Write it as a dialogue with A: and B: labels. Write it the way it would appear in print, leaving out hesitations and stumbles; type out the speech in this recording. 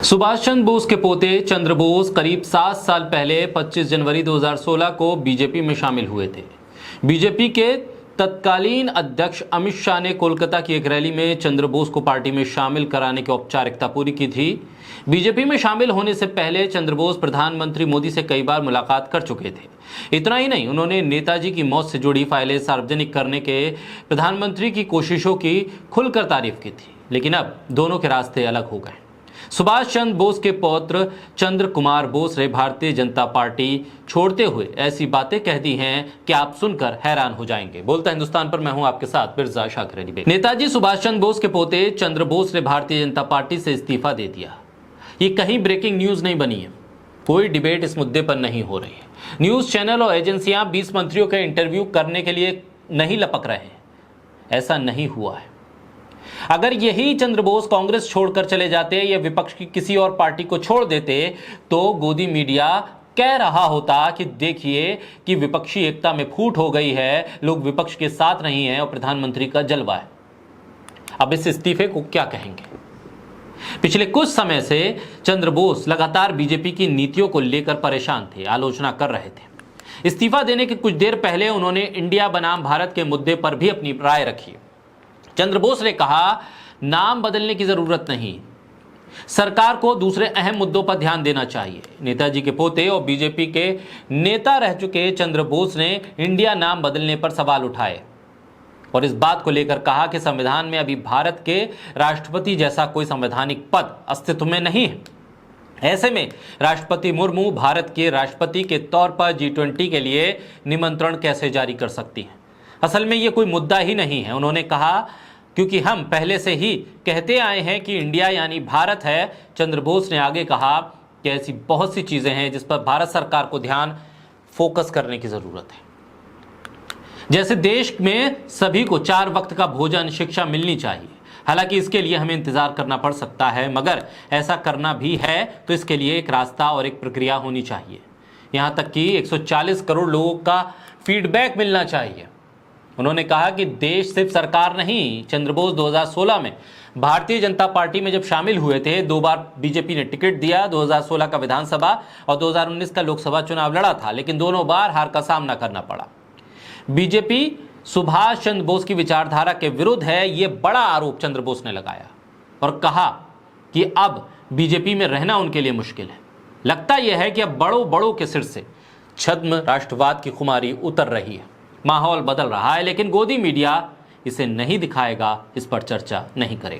A: सुभाष चंद्र बोस के पोते चंद्र बोस करीब 7 साल पहले 25 जनवरी 2016 को बीजेपी में शामिल हुए थे। बीजेपी के तत्कालीन अध्यक्ष अमित शाह ने कोलकाता की एक रैली में चंद्र बोस को पार्टी में शामिल कराने की औपचारिकता पूरी की थी। बीजेपी में शामिल होने से पहले चंद्र बोस प्रधानमंत्री मोदी से कई बार मुलाकात कर चुके थे। इतना ही नहीं, उन्होंने नेताजी की मौत से जुड़ी फाइलें सार्वजनिक करने के प्रधानमंत्री की कोशिशों की खुलकर तारीफ की थी, लेकिन अब दोनों के रास्ते अलग हो गए। सुभाष चंद्र बोस के पौत्र चंद्र कुमार बोस ने भारतीय जनता पार्टी छोड़ते हुए ऐसी बातें कह दी हैं कि आप सुनकर हैरान हो जाएंगे। बोलता हिंदुस्तान पर मैं हूं आपके साथ मिर्जा शाकिर अली बेग। नेताजी सुभाष चंद्र बोस के पोते चंद्र बोस ने भारतीय जनता पार्टी से इस्तीफा दे दिया। ये कहीं ब्रेकिंग न्यूज नहीं बनी है, कोई डिबेट इस मुद्दे पर नहीं हो रही है। न्यूज चैनल और एजेंसियां 20 मंत्रियों के इंटरव्यू करने के लिए नहीं लपक रहे हैं, ऐसा नहीं हुआ है। अगर यही चंद्र बोस कांग्रेस छोड़कर चले जाते या विपक्ष की किसी और पार्टी को छोड़ देते तो गोदी मीडिया कह रहा होता कि देखिए कि विपक्षी एकता में फूट हो गई है, लोग विपक्ष के साथ नहीं हैं और प्रधानमंत्री का जलवा है। अब इस इस्तीफे को क्या कहेंगे? पिछले कुछ समय से चंद्र बोस लगातार बीजेपी की नीतियों को लेकर परेशान थे, आलोचना कर रहे थे। इस्तीफा देने के कुछ देर पहले उन्होंने इंडिया बनाम भारत के मुद्दे पर भी अपनी राय रखी। चंद्र बोस ने कहा, नाम बदलने की जरूरत नहीं, सरकार को दूसरे अहम मुद्दों पर ध्यान देना चाहिए। नेताजी के पोते और बीजेपी के नेता रह चुके चंद्र बोस ने इंडिया नाम बदलने पर सवाल उठाए और इस बात को लेकर कहा कि संविधान में अभी भारत के राष्ट्रपति जैसा कोई संवैधानिक पद अस्तित्व में नहीं है। ऐसे में राष्ट्रपति मुर्मू भारत के राष्ट्रपति के तौर पर G20 के लिए निमंत्रण कैसे जारी कर सकती हैं? असल में यह कोई मुद्दा ही नहीं है, उन्होंने कहा, क्योंकि हम पहले से ही कहते आए हैं कि इंडिया यानी भारत है। चंद्र बोस ने आगे कहा कि ऐसी बहुत सी चीजें हैं जिस पर भारत सरकार को ध्यान फोकस करने की जरूरत है। जैसे देश में सभी को 4 वक्त का भोजन, शिक्षा मिलनी चाहिए। हालांकि इसके लिए हमें इंतजार करना पड़ सकता है, मगर ऐसा करना भी है तो इसके लिए एक रास्ता और एक प्रक्रिया होनी चाहिए। यहां तक कि 140 करोड़ लोगों का फीडबैक मिलना चाहिए। उन्होंने कहा कि देश सिर्फ सरकार नहीं। चंद्र बोस 2016 में भारतीय जनता पार्टी में जब शामिल हुए थे, 2 बार बीजेपी ने टिकट दिया। 2016 का विधानसभा और 2019 का लोकसभा चुनाव लड़ा था, लेकिन दोनों बार हार का सामना करना पड़ा। बीजेपी सुभाष चंद्र बोस की विचारधारा के विरुद्ध है, यह बड़ा आरोप चंद्र बोस ने लगाया और कहा कि अब बीजेपी में रहना उनके लिए मुश्किल है। लगता यह है कि अब बड़ों के सिर से छद्म राष्ट्रवाद की खुमारी उतर रही है, माहौल बदल रहा है, लेकिन गोदी मीडिया इसे नहीं दिखाएगा, इस पर चर्चा नहीं करेगा।